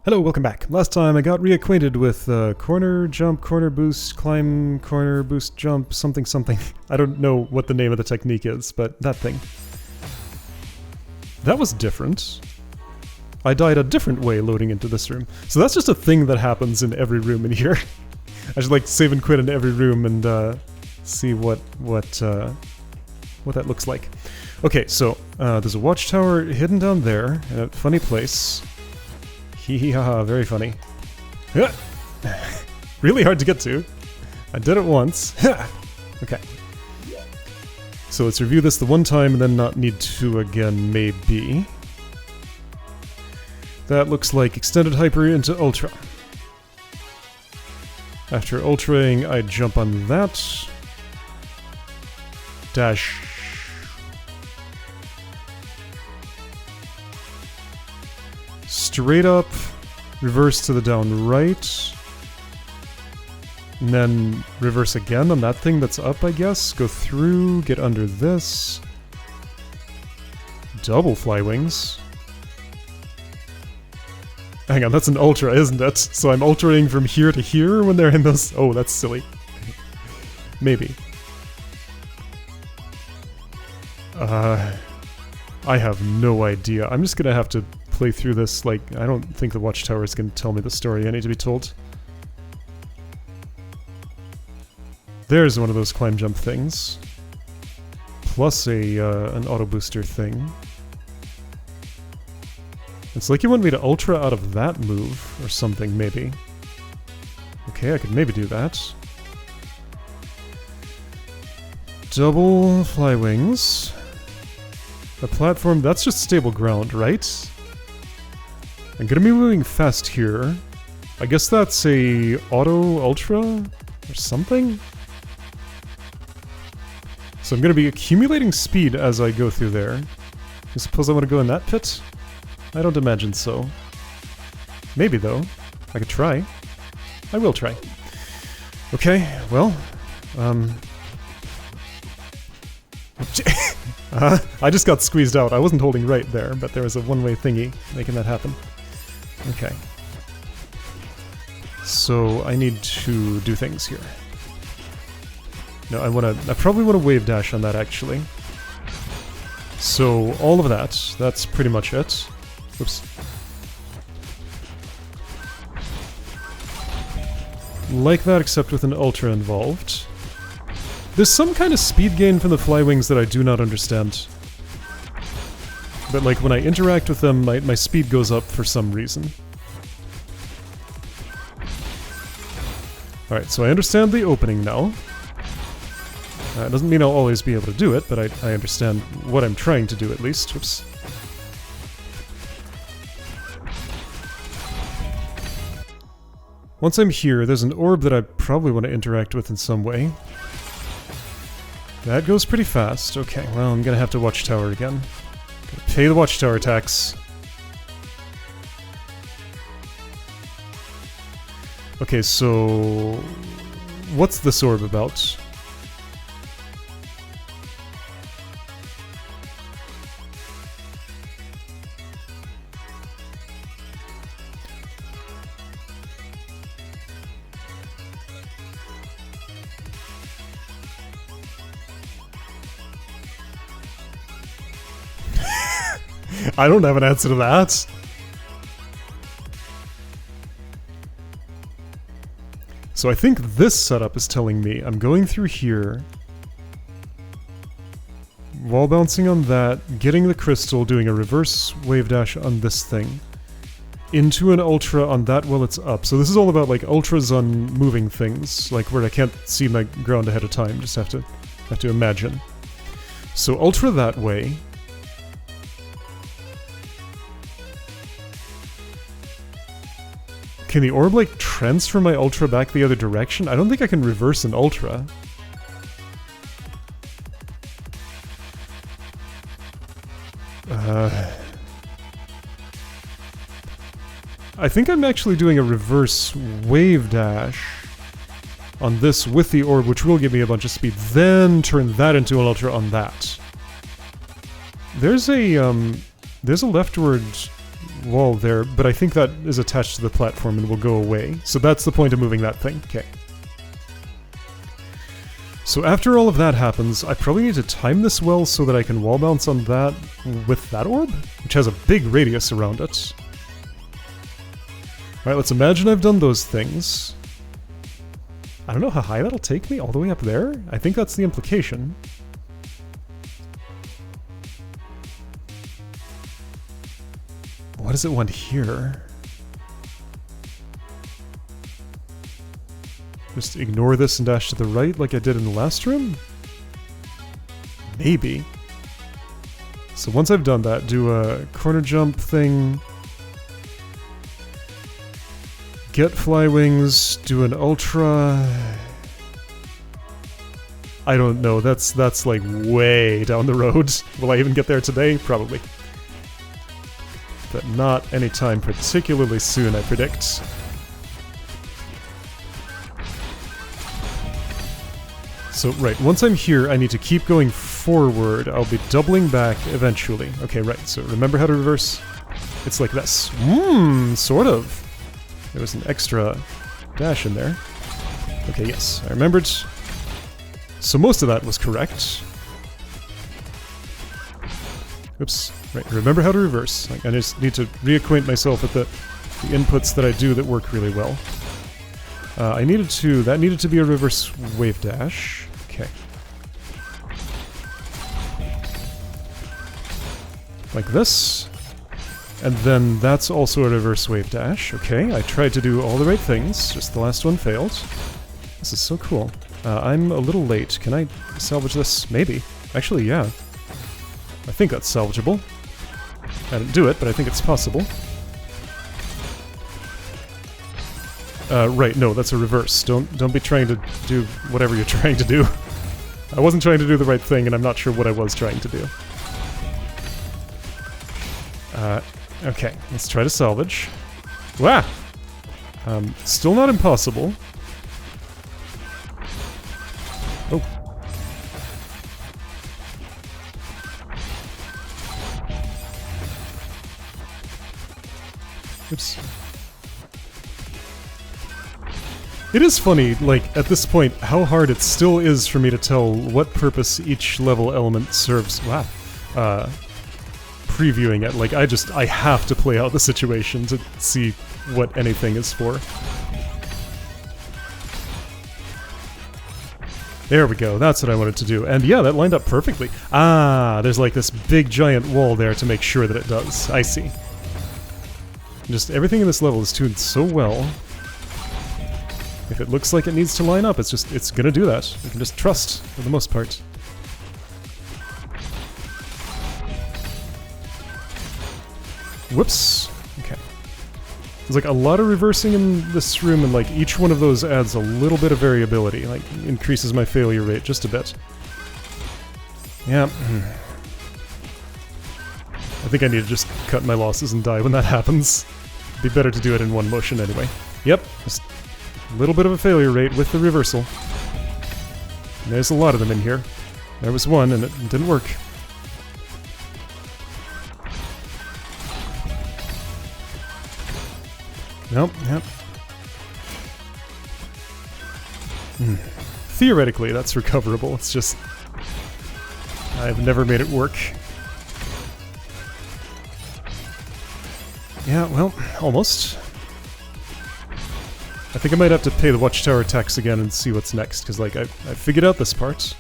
Hello, welcome back. Last time I got reacquainted with corner jump, corner boost, climb, corner boost, jump, something something. I don't know what the name of the technique is, but that thing. That was different. I died a different way loading into this room. So that's just a thing that happens in every room in here. I should like save and quit in every room and see what that looks like. Okay, so there's a watchtower hidden down there in a funny place. Hee hee ha ha, very funny. Really hard to get to. I did it once. Okay. So let's review this the one time and then not need to again, maybe. That looks like extended hyper into ultra. After ultraing, I jump on that. Dash. Straight up, reverse to the down right, and then reverse again on that thing that's up, I guess. Go through, get under this. Double fly wings. Hang on, that's an ultra, isn't it? So I'm ultraing from here to here when they're in those... Oh, that's silly. Maybe. I have no idea. I'm just gonna have to play through this, like, I don't think the watchtower is gonna tell me the story I need to be told. There's one of those climb jump things. Plus an auto booster thing. It's like you want me to ultra out of that move, or something, maybe. Okay, I could maybe do that. Double fly wings. A platform, that's just stable ground, right? I'm gonna be moving fast here. I guess that's a auto ultra or something? So I'm gonna be accumulating speed as I go through there. I suppose I want to go in that pit? I don't imagine so. Maybe though. I could try. I will try. Okay, well, I just got squeezed out. I wasn't holding right there, but there was a one-way thingy making that happen. Okay. So I need to do things here. No, I probably want to wave dash on that actually. So all of that, that's pretty much it. Oops. Like that, except with an ultra involved. There's some kind of speed gain from the fly wings that I do not understand. But like when I interact with them, my speed goes up for some reason. Alright, so I understand the opening now. It doesn't mean I'll always be able to do it, but I understand what I'm trying to do at least. Oops. Once I'm here, there's an orb that I probably want to interact with in some way. That goes pretty fast. Okay, well, I'm gonna have to watchtower again. Gotta pay the watchtower tax. Okay, so... what's this orb about? I don't have an answer to that. So I think this setup is telling me I'm going through here, wall bouncing on that, getting the crystal, doing a reverse wave dash on this thing, into an ultra on that while it's up. So this is all about like ultras on moving things, like where I can't see my ground ahead of time, just have to imagine. So ultra that way. Can the orb, like, transfer my ultra back the other direction? I don't think I can reverse an ultra. I think I'm actually doing a reverse wave dash on this with the orb, which will give me a bunch of speed, then turn that into an ultra on that. There's a leftward wall there, but I think that is attached to the platform and will go away. So that's the point of moving that thing. Okay. So after all of that happens, I probably need to time this well so that I can wall bounce on that with that orb, which has a big radius around it. Alright, let's imagine I've done those things. I don't know how high that'll take me, all the way up there? I think that's the implication. What does it want here? Just ignore this and dash to the right like I did in the last room? Maybe. So once I've done that, do a corner jump thing. Get fly wings, do an ultra. I don't know, that's like way down the road. Will I even get there today? Probably. But not anytime particularly soon, I predict. So, right, once I'm here, I need to keep going forward. I'll be doubling back eventually. Okay, right, so remember how to reverse? It's like this. Sort of. There was an extra dash in there. Okay, yes, I remembered. So most of that was correct. Oops. Right, remember how to reverse. Like, I just need to reacquaint myself with the inputs that I do that work really well. That needed to be a reverse wave dash. Okay. Like this. And then that's also a reverse wave dash. Okay, I tried to do all the right things, just the last one failed. This is so cool. I'm a little late. Can I salvage this? Maybe. Actually, yeah. I think that's salvageable. I didn't do it, but I think it's possible. Right, no, that's a reverse. Don't be trying to do whatever you're trying to do. I wasn't trying to do the right thing, and I'm not sure what I was trying to do. Okay, let's try to salvage. Wow! Still not impossible. Oh. Oops. It is funny, like, at this point, how hard it still is for me to tell what purpose each level element serves. Wow. Previewing it, like, I have to play out the situation to see what anything is for. There we go, that's what I wanted to do. And yeah, that lined up perfectly. Ah, there's like this big giant wall there to make sure that it does. I see. Just everything in this level is tuned so well. If it looks like it needs to line up, it's gonna do that. You can just trust, for the most part. Whoops. Okay. There's like a lot of reversing in this room, and like each one of those adds a little bit of variability, like increases my failure rate just a bit. Yeah. I think I need to just cut my losses and die when that happens. Be better to do it in one motion anyway. Yep, just a little bit of a failure rate with the reversal. And there's a lot of them in here. There was one and it didn't work. Nope, yep. Theoretically, that's recoverable. It's just I've never made it work. Yeah, well, almost. I think I might have to pay the watchtower tax again and see what's next, because, like, I figured out this part.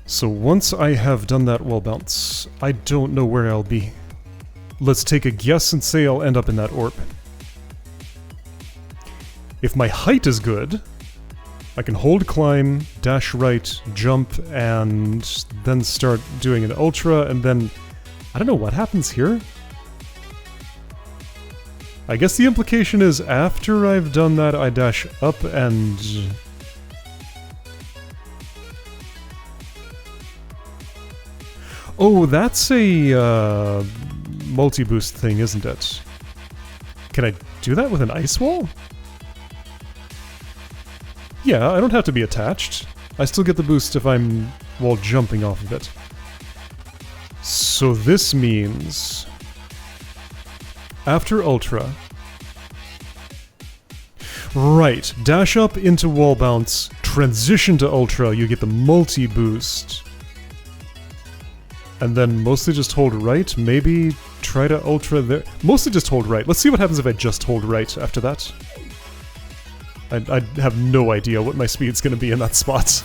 So once I have done that wall bounce, I don't know where I'll be. Let's take a guess and say I'll end up in that orb. If my height is good, I can hold climb, dash right, jump, and then start doing an ultra, and then I don't know what happens here. I guess the implication is after I've done that, I dash up and... Oh, that's a multi-boost thing, isn't it? Can I do that with an ice wall? Yeah, I don't have to be attached. I still get the boost if I'm while jumping off of it. So this means after Ultra, right, dash up into wall bounce, transition to Ultra, you get the multi-boost. And then mostly just hold right, maybe try to Ultra there. Mostly just hold right. Let's see what happens if I just hold right after that. I have no idea what my speed's gonna be in that spot.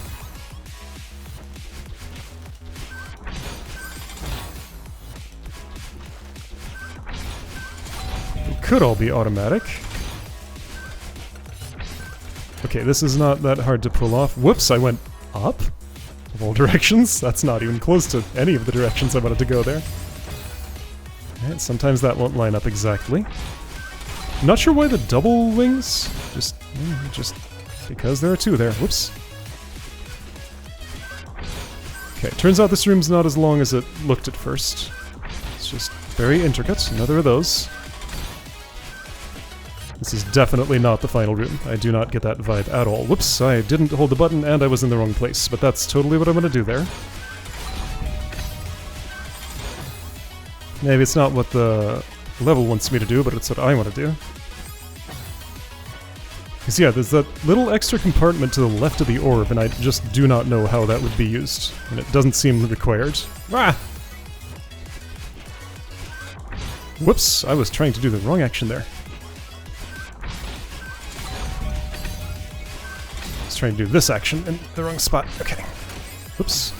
It could all be automatic. Okay, this is not that hard to pull off. Whoops, I went up? Of all directions? That's not even close to any of the directions I wanted to go there. Right, sometimes that won't line up exactly. Not sure why the double wings. Just because there are two there. Whoops. Okay, turns out this room's not as long as it looked at first. It's just very intricate. Another of those. This is definitely not the final room. I do not get that vibe at all. Whoops, I didn't hold the button and I was in the wrong place, but that's totally what I'm gonna do there. Maybe it's not what the level wants me to do, but it's what I want to do. Because yeah, there's that little extra compartment to the left of the orb, and I just do not know how that would be used. And it doesn't seem required. Ah! Whoops, I was trying to do the wrong action there. I was trying to do this action in the wrong spot. Okay. Whoops.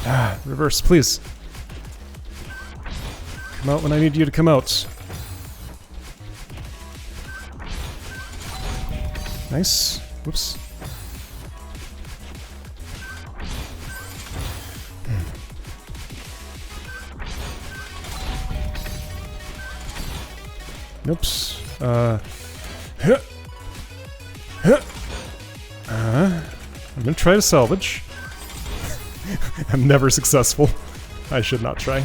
Ah, reverse, please. Come out when I need you to come out. Nice. Whoops. Oops. I'm gonna try to salvage. I'm never successful. I should not try.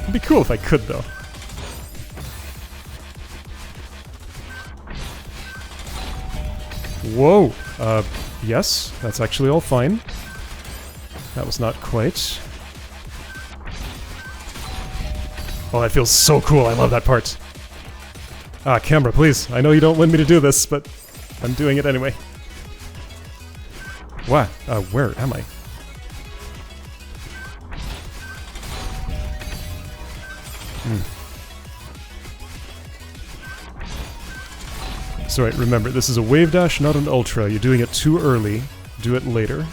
It'd be cool if I could, though. Whoa! Yes, that's actually all fine. That was not quite. Oh, that feels so cool. I love that part. Ah, camera, please. I know you don't want me to do this, but I'm doing it anyway. What? Where am I? So right, remember, this is a wave dash, not an ultra. You're doing it too early. Do it later.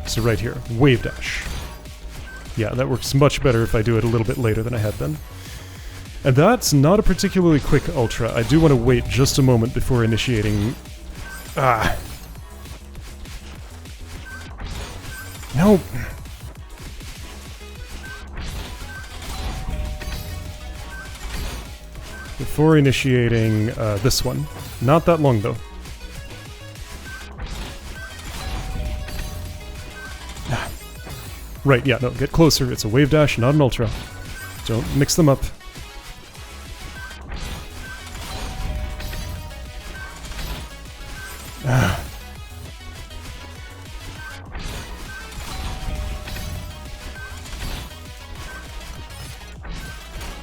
So right here, wave dash. Yeah, that works much better if I do it a little bit later than I had been. And that's not a particularly quick ultra. I do want to wait just a moment before initiating... Ah! No! Before initiating this one. Not that long, though. Ah. Right, yeah, no, get closer. It's a wave dash, not an ultra. Don't mix them up. Ah.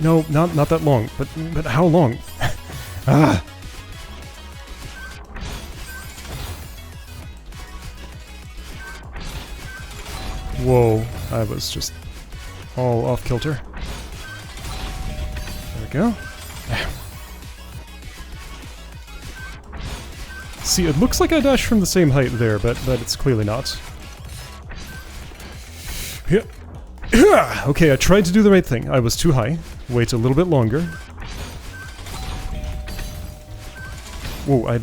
No, not that long, but how long? Ah! Whoa, I was just all off kilter. There we go. See, it looks like I dashed from the same height there, but it's clearly not. Yeah. Okay, I tried to do the right thing. I was too high. Wait a little bit longer. Whoa, I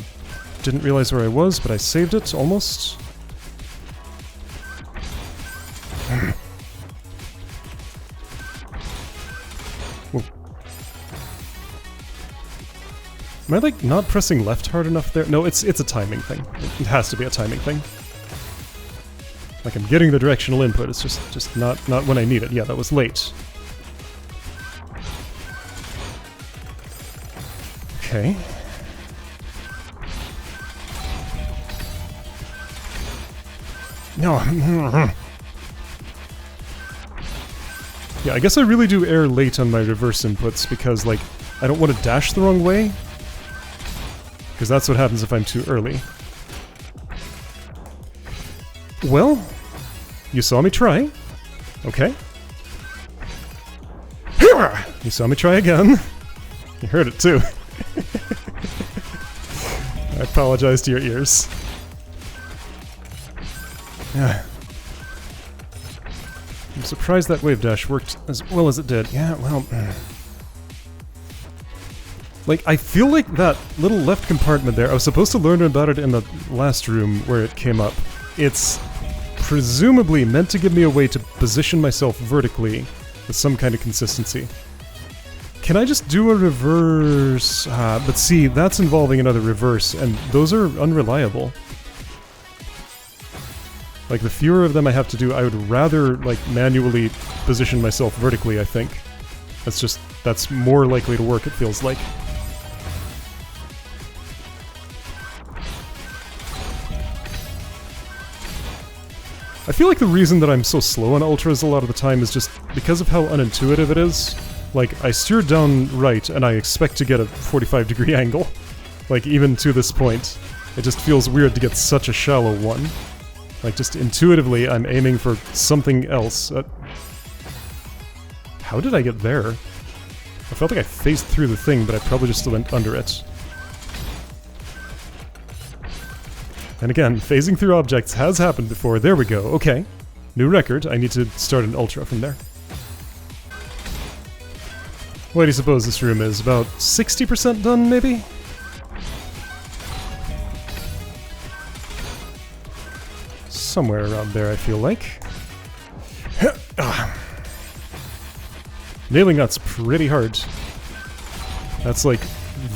didn't realize where I was, but I saved it, almost. Whoa. Am I, like, not pressing left hard enough there? No, it's a timing thing. It has to be a timing thing. Like, I'm getting the directional input, it's just not when I need it. Yeah, that was late. Okay. No. Yeah, I guess I really do err late on my reverse inputs because, like, I don't want to dash the wrong way. Because that's what happens if I'm too early. Well, you saw me try. Okay. You saw me try again. You heard it too. I apologize to your ears. Yeah. I'm surprised that wave dash worked as well as it did. Yeah, well... Like, I feel like that little left compartment there, I was supposed to learn about it in the last room where it came up. It's presumably meant to give me a way to position myself vertically with some kind of consistency. Can I just do a reverse? But see, that's involving another reverse, and those are unreliable. Like, the fewer of them I have to do, I would rather, like, manually position myself vertically, I think. That's more likely to work, it feels like. I feel like the reason that I'm so slow on Ultras a lot of the time is just because of how unintuitive it is. Like, I steer down right, and I expect to get a 45-degree angle. Like, even to this point. It just feels weird to get such a shallow one. Like, just intuitively, I'm aiming for something else. How did I get there? I felt like I phased through the thing, but I probably just went under it. And again, phasing through objects has happened before. There we go. Okay. New record. I need to start an Ultra from there. What do you suppose this room is? About 60% done, maybe? Somewhere around there, I feel like. Nailing that's pretty hard. That's like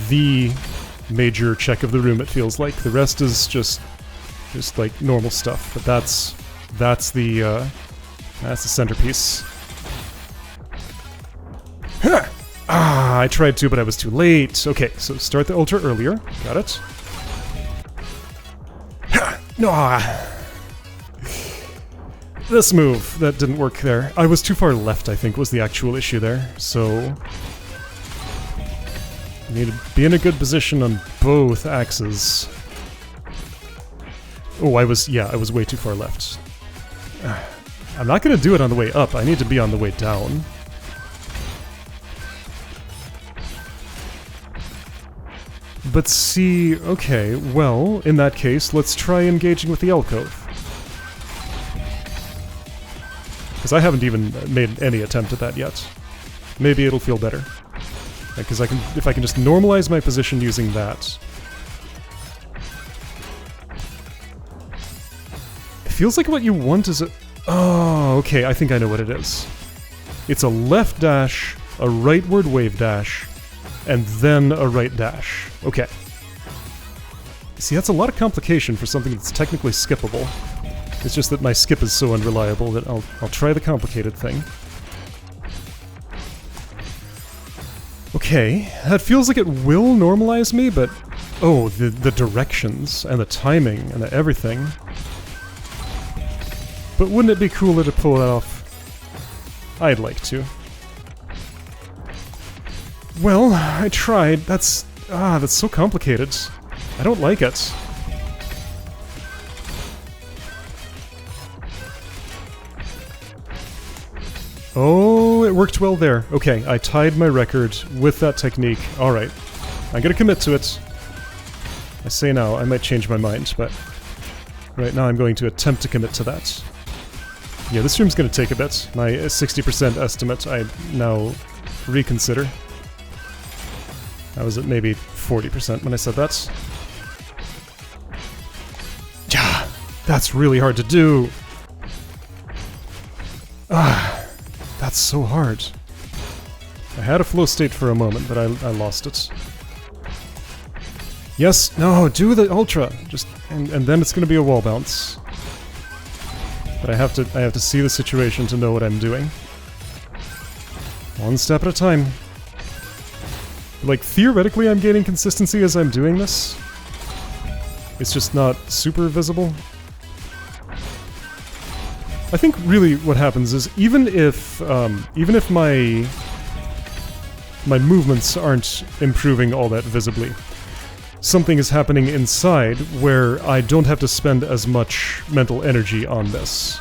the major check of the room, it feels like. The rest is just like normal stuff, but that's the centerpiece. I tried to, but I was too late. Okay, so start the Ultra earlier. Got it. This move, that didn't work there. I was too far left, I think, was the actual issue there, so... I need to be in a good position on both axes. Oh, I was way too far left. I'm not gonna do it on the way up, I need to be on the way down. But see, okay, well, in that case, let's try engaging with the alcove. Because I haven't even made any attempt at that yet. Maybe it'll feel better. Because if I can just normalize my position using that. It feels like what you want is a... Oh, okay, I think I know what it is. It's a left dash, a rightward wave dash, and then a right dash. Okay. See, that's a lot of complication for something that's technically skippable. It's just that my skip is so unreliable that I'll try the complicated thing. Okay, that feels like it will normalize me, but... Oh, the directions, and the timing, and the everything. But wouldn't it be cooler to pull that off? I'd like to. Well, I tried. That's so complicated. I don't like it. Oh, it worked well there. Okay, I tied my record with that technique. Alright. I'm gonna commit to it. I say now, I might change my mind, but... Right now I'm going to attempt to commit to that. Yeah, this room's gonna take a bit. My 60% estimate I now reconsider. I was at maybe 40% when I said that. Yeah, that's really hard to do! That's so hard. I had a flow state for a moment, but I lost it. Yes, no, do the Ultra! Just and then it's gonna be a wall bounce. But I have to see the situation to know what I'm doing. One step at a time. Like, theoretically I'm gaining consistency as I'm doing this. It's just not super visible. I think really what happens is even if my movements aren't improving all that visibly, something is happening inside where I don't have to spend as much mental energy on this.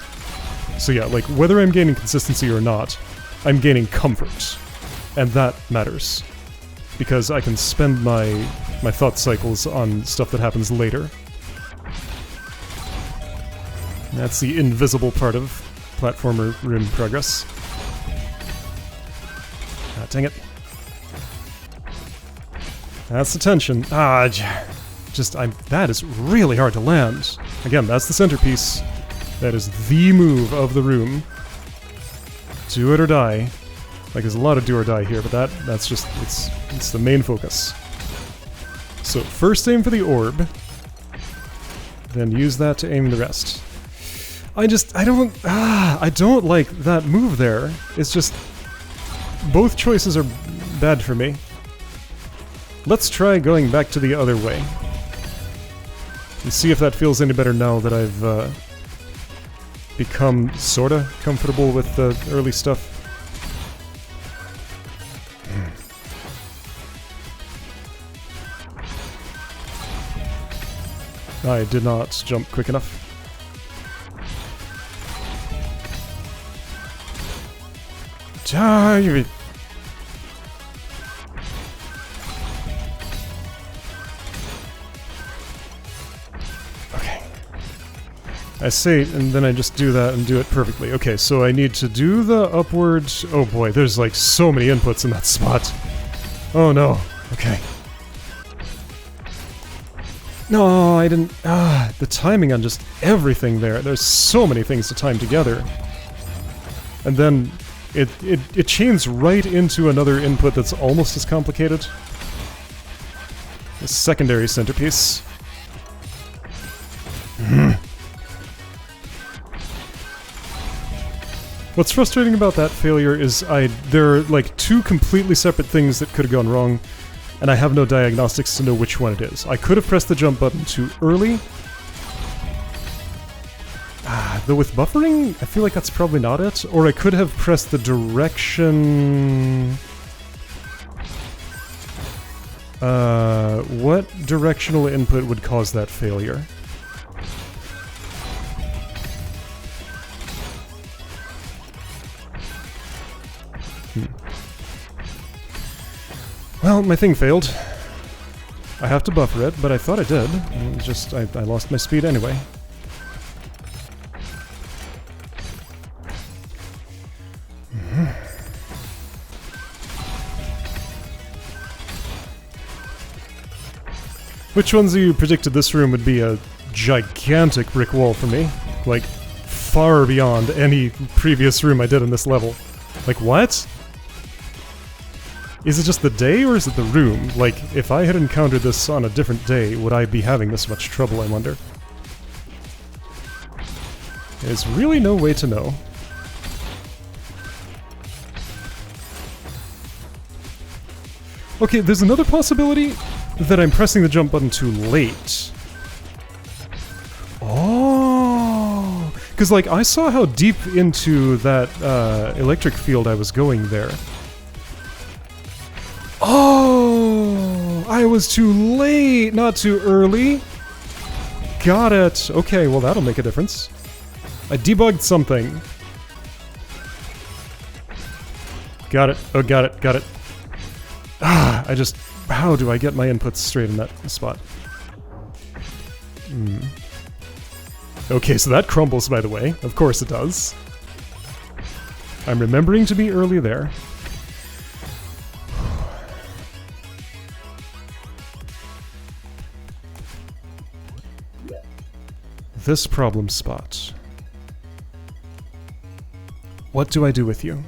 So yeah, like whether I'm gaining consistency or not, I'm gaining comfort, and that matters because I can spend my thought cycles on stuff that happens later. That's the invisible part of platformer room progress. Ah, dang it. That's the tension. Ah, that is really hard to land. Again, that's the centerpiece. That is the move of the room. Do it or die. Like, there's a lot of do or die here, but that's just, it's the main focus. So, first aim for the orb. Then use that to aim the rest. I don't like that move there. It's just, both choices are bad for me. Let's try going back to the other way. And see if that feels any better now that I've become sorta comfortable with the early stuff. I did not jump quick enough. Die! Okay. I say it, and then I just do that and do it perfectly. Okay, so I need to do the upward... Oh boy, there's like so many inputs in that spot. Oh no. Okay. No, I didn't... the timing on just everything there. There's so many things to time together. And then it chains right into another input that's almost as complicated. The secondary centerpiece. What's frustrating about that failure is there are like two completely separate things that could have gone wrong, and I have no diagnostics to know which one it is. I could have pressed the jump button too early. Though with buffering, I feel like that's probably not it. Or I could have pressed the direction... what directional input would cause that failure? Well, my thing failed. I have to buffer it, but I thought I did. I lost my speed anyway. Which ones of you predicted this room would be a gigantic brick wall for me? Like, far beyond any previous room I did in this level. Like, what? Is it just the day, or is it the room? Like, if I had encountered this on a different day, would I be having this much trouble, I wonder? There's really no way to know. Okay, there's another possibility that I'm pressing the jump button too late. Oh! Because, like, I saw how deep into that electric field I was going there. Oh! I was too late, not too early. Got it. Okay, well, that'll make a difference. I debugged something. Got it. Oh, got it. Got it. How do I get my inputs straight in that spot? Okay, so that crumbles, by the way. Of course it does. I'm remembering to be early there. This problem spot. What do I do with you?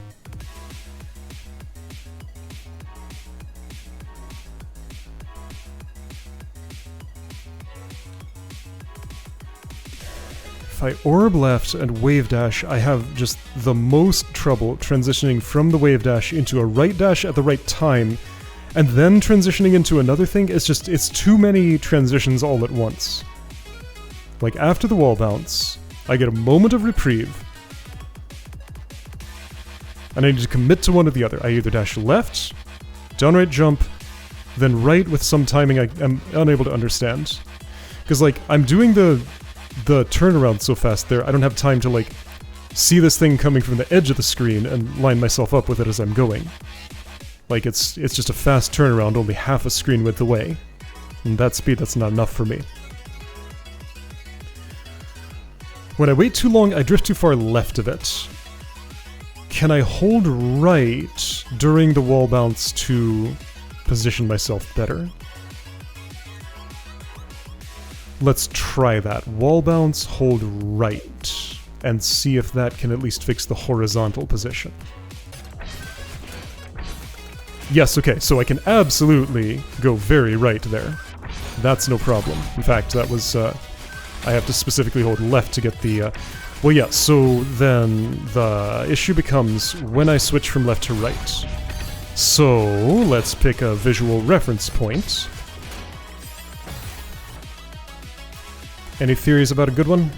If I orb left and wave dash, I have just the most trouble transitioning from the wave dash into a right dash at the right time, and then transitioning into another thing. It's too many transitions all at once. Like, after the wall bounce, I get a moment of reprieve, and I need to commit to one or the other. I either dash left, downright jump, then right with some timing I am unable to understand. Because, like, I'm doing the turnaround so fast there, I don't have time to, like, see this thing coming from the edge of the screen and line myself up with it as I'm going. Like, it's just a fast turnaround only half a screen width away. And that speed, that's not enough for me. When I wait too long, I drift too far left of it. Can I hold right during the wall bounce to position myself better? Let's try that. Wall bounce, hold right, and see if that can at least fix the horizontal position. Yes, okay, so I can absolutely go very right there. That's no problem. In fact, that was, I have to specifically hold left to get the, well, yeah, so then the issue becomes when I switch from left to right. So, let's pick a visual reference point. Any theories about a good one?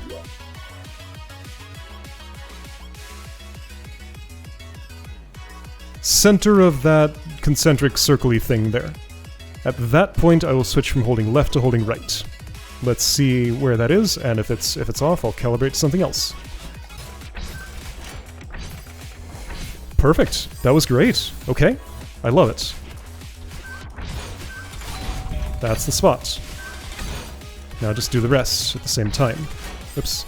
Center of that concentric circle-y thing there. At that point, I will switch from holding left to holding right. Let's see where that is, and if it's off, I'll calibrate to something else. Perfect. That was great. Okay. I love it. That's the spot. Now just do the rest at the same time. Oops.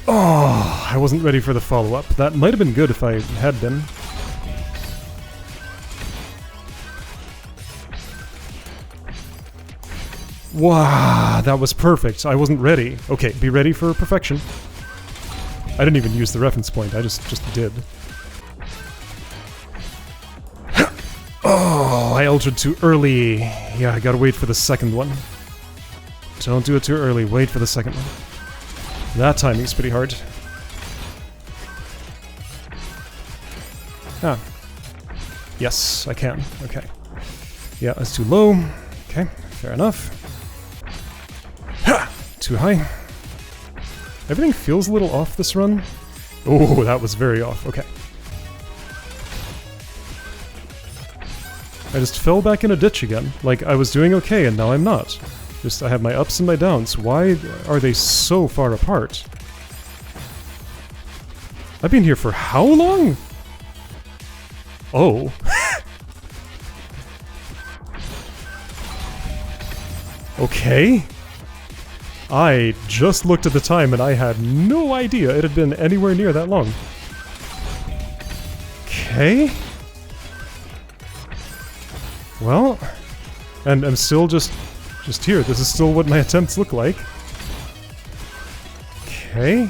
Oh, I wasn't ready for the follow-up. That might have been good if I had been. Wow, that was perfect. I wasn't ready. Okay, be ready for perfection. I didn't even use the reference point, I just did. Oh, I altered too early. Yeah, I gotta wait for the second one. Don't do it too early, wait for the second one. That timing's pretty hard. Ah. Yes, I can. Okay. Yeah, that's too low. Okay, fair enough. Ha! Too high. Everything feels a little off this run. Oh, that was very off. Okay. I just fell back in a ditch again. Like, I was doing okay and now I'm not. Just, I have my ups and my downs. Why are they so far apart? I've been here for how long? Oh. Okay. I just looked at the time and I had no idea it had been anywhere near that long. Okay. Well, and I'm still just here. This is still what my attempts look like. Okay.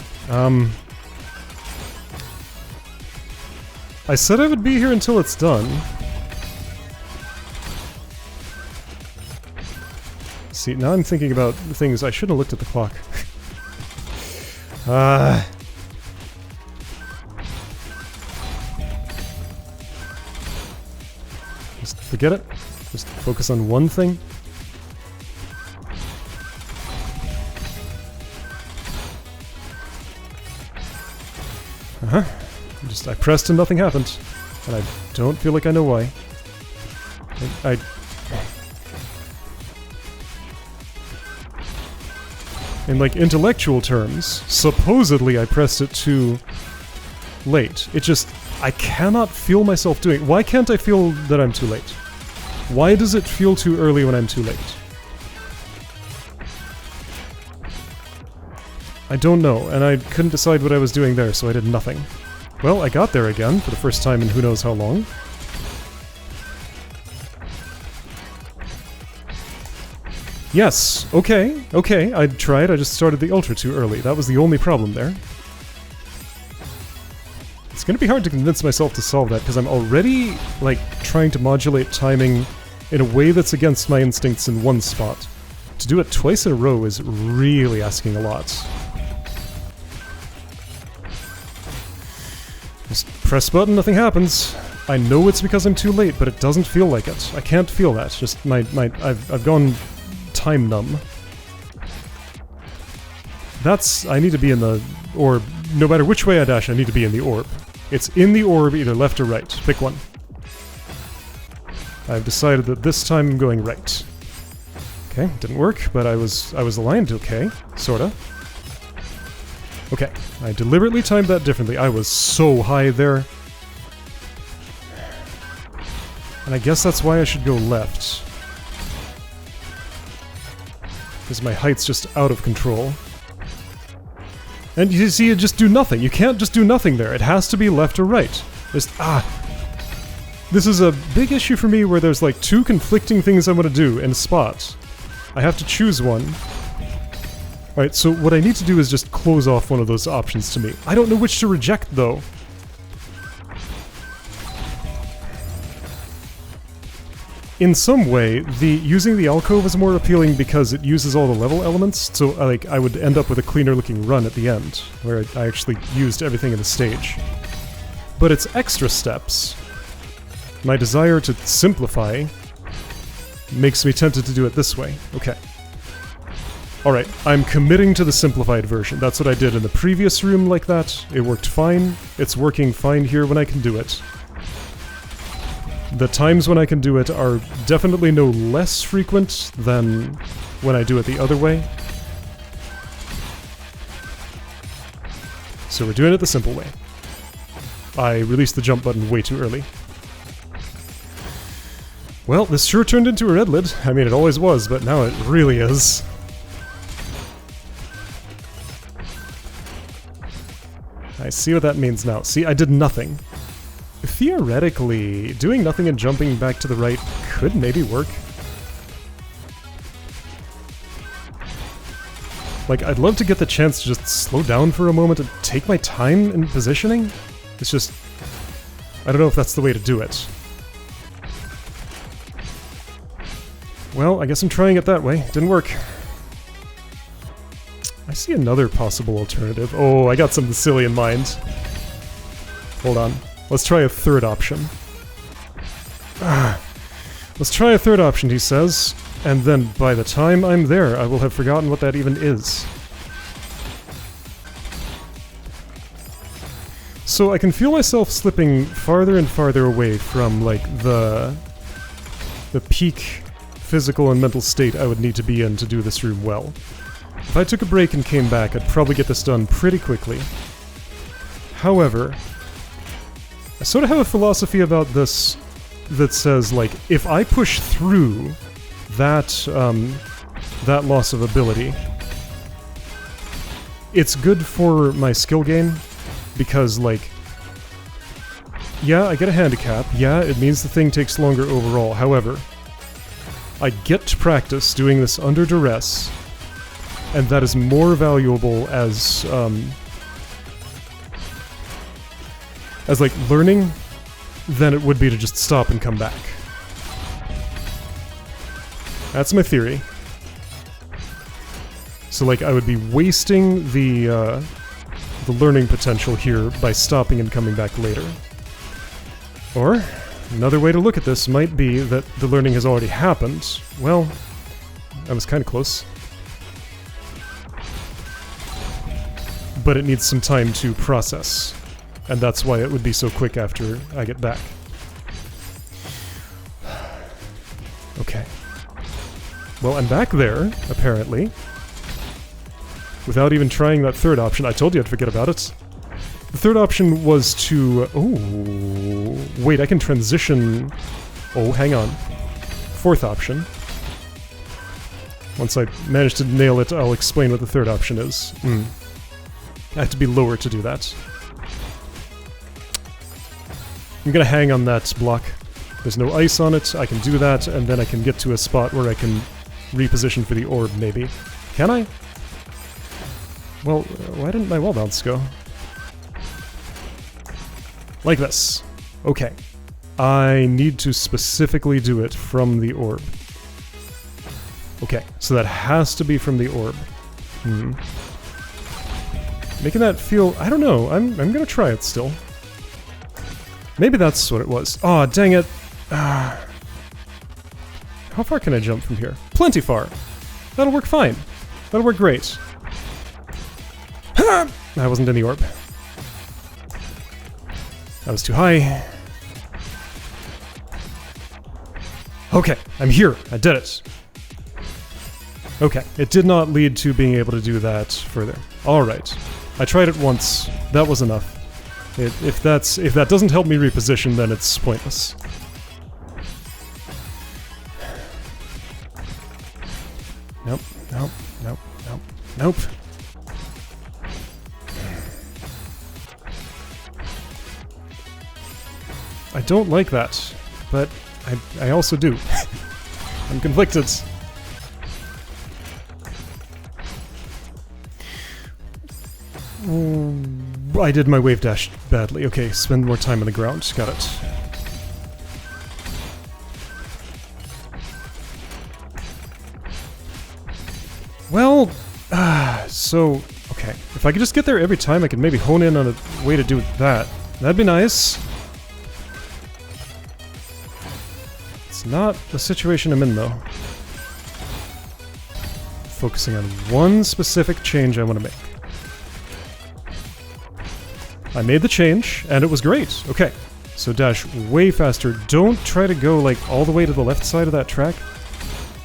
I said I would be here until it's done. See, now I'm thinking about the things I shouldn't have looked at the clock. Just forget it. Just focus on one thing. I pressed and nothing happened. And I don't feel like I know why. In, like, intellectual terms, supposedly I pressed it too late. It just... I cannot feel myself doing it. Why can't I feel that I'm too late? Why does it feel too early when I'm too late? I don't know, and I couldn't decide what I was doing there, so I did nothing. Well, I got there again, for the first time in who knows how long. Yes, okay, I tried, I just started the ultra too early. That was the only problem there. It's gonna be hard to convince myself to solve that, because I'm already, like, trying to modulate timing in a way that's against my instincts in one spot. To do it twice in a row is really asking a lot. Just press button, nothing happens. I know it's because I'm too late, but it doesn't feel like it. I can't feel that. Just I've gone time numb. I need to be in the, or no matter which way I dash, I need to be in the orb. It's in the orb, either left or right. Pick one. I've decided that this time I'm going right. Okay, didn't work, but I was aligned okay, sorta. Okay, I deliberately timed that differently. I was so high there. And I guess that's why I should go left. Because my height's just out of control. And you see, you just do nothing. You can't just do nothing there. It has to be left or right. Just, This is a big issue for me where there's like two conflicting things I'm gonna do in a spot. I have to choose one. Alright, so what I need to do is just close off one of those options to me. I don't know which to reject, though. In some way, using the alcove is more appealing because it uses all the level elements, so like I would end up with a cleaner looking run at the end, where I actually used everything in the stage. But it's extra steps. My desire to simplify makes me tempted to do it this way. Okay. Alright, I'm committing to the simplified version. That's what I did in the previous room like that. It worked fine. It's working fine here when I can do it. The times when I can do it are definitely no less frequent than when I do it the other way. So we're doing it the simple way. I released the jump button way too early. Well, this sure turned into a red lid. I mean, it always was, but now it really is. I see what that means now. See, I did nothing. Theoretically, doing nothing and jumping back to the right could maybe work. Like, I'd love to get the chance to just slow down for a moment and take my time in positioning. It's just... I don't know if that's the way to do it. Well, I guess I'm trying it that way. Didn't work. I see another possible alternative. Oh, I got something silly in mind. Hold on. Let's try a third option. Let's try a third option, he says. And then, by the time I'm there, I will have forgotten what that even is. So I can feel myself slipping farther and farther away from, like, the peak physical and mental state I would need to be in to do this room well. If I took a break and came back, I'd probably get this done pretty quickly. However, I sort of have a philosophy about this that says, like, if I push through that, that loss of ability, it's good for my skill gain, because, like, yeah, I get a handicap, yeah, it means the thing takes longer overall, however, I get to practice doing this under duress, and that is more valuable as like, learning than it would be to just stop and come back. That's my theory. So, like, I would be wasting the learning potential here by stopping and coming back later. Or, another way to look at this might be that the learning has already happened. Well, I was kind of close. But it needs some time to process. And that's why it would be so quick after I get back. Okay. Well, I'm back there, apparently. Without even trying that third option. I told you I'd forget about it. The third option was to... Oh... Wait, I can transition... Oh, hang on. Fourth option. Once I manage to nail it, I'll explain what the third option is. I have to be lower to do that. I'm gonna hang on that block. There's no ice on it, I can do that, and then I can get to a spot where I can reposition for the orb, maybe. Can I? Well, why didn't my wall bounce go? Like this. Okay. I need to specifically do it from the orb. Okay, so that has to be from the orb. Making that feel... I don't know, I'm gonna try it still. Maybe that's what it was. Aw, oh, dang it. How far can I jump from here? Plenty far. That'll work fine. That'll work great. I wasn't in the orb. That was too high. Okay, I'm here. I did it. Okay, it did not lead to being able to do that further. Alright. I tried it once. That was enough. If that doesn't help me reposition, then it's pointless. Nope, nope, nope, nope, nope. I don't like that, but I also do. I'm conflicted. I did my wave dash badly. Okay, spend more time on the ground. Got it. Well, so, okay. If I could just get there every time, I could maybe hone in on a way to do that. That'd be nice. It's not the situation I'm in, though. Focusing on one specific change I want to make. I made the change, and it was great. Okay, so dash way faster. Don't try to go, like, all the way to the left side of that track.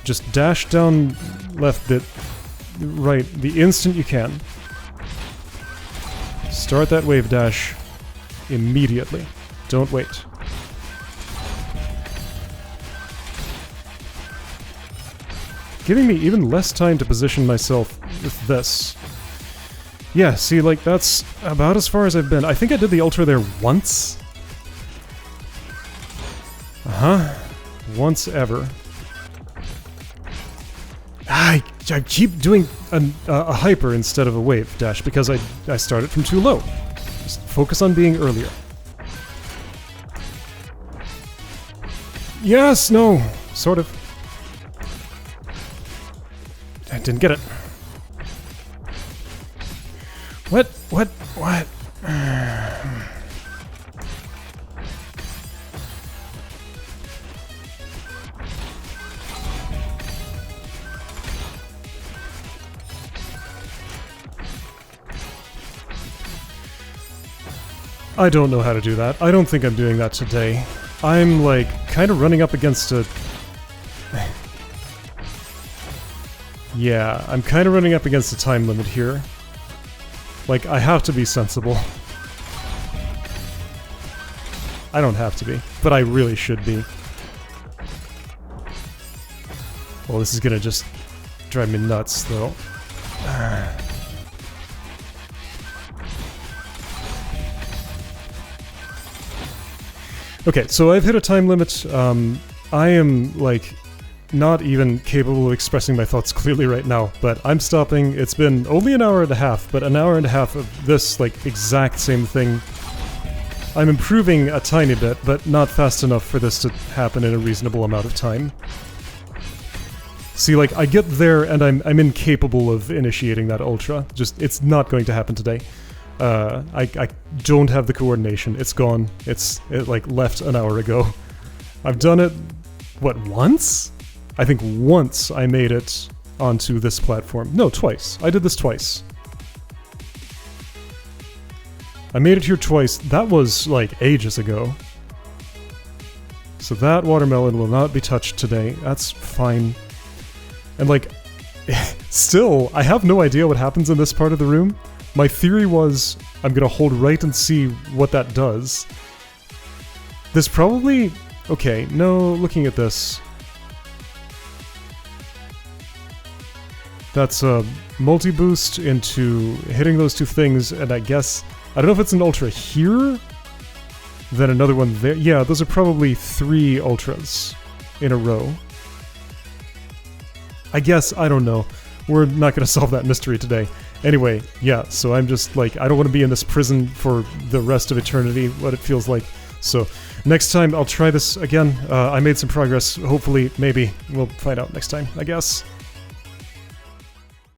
Just dash down left the right the instant you can. Start that wave dash immediately. Don't wait. Giving me even less time to position myself with this. Yeah, see, like, that's about as far as I've been. I think I did the ultra there once. Uh-huh. Once ever. I keep doing a hyper instead of a wave dash because I started from too low. Just focus on being earlier. Yes, no, sort of. I didn't get it. What? I don't know how to do that. I don't think I'm doing that today. I'm, like, kind of running up against a... Yeah, I'm kind of running up against a time limit here. Like, I have to be sensible. I don't have to be, but I really should be. Well, this is gonna just drive me nuts, though. Okay, so I've hit a time limit. I am, like, not even capable of expressing my thoughts clearly right now, but I'm stopping. It's been only an hour and a half, but an hour and a half of this, like, exact same thing. I'm improving a tiny bit, but not fast enough for this to happen in a reasonable amount of time. See, like, I get there and I'm incapable of initiating that ultra. Just, it's not going to happen today. I don't have the coordination. It's gone. It, like, left an hour ago. I've done it, what, once? I think once I made it onto this platform. No, twice. I did this twice. I made it here twice. That was, like, ages ago. So that watermelon will not be touched today. That's fine. And, like, still, I have no idea what happens in this part of the room. My theory was I'm gonna hold right and see what that does. There's probably... Okay, no, looking at this... That's a multi-boost into hitting those two things, and I guess... I don't know if it's an ultra here, then another one there. Yeah, those are probably 3 ultras in a row. I guess, I don't know. We're not going to solve that mystery today. Anyway, yeah, so I'm just like, I don't want to be in this prison for the rest of eternity, what it feels like. So, next time I'll try this again. I made some progress, hopefully, maybe. We'll find out next time, I guess.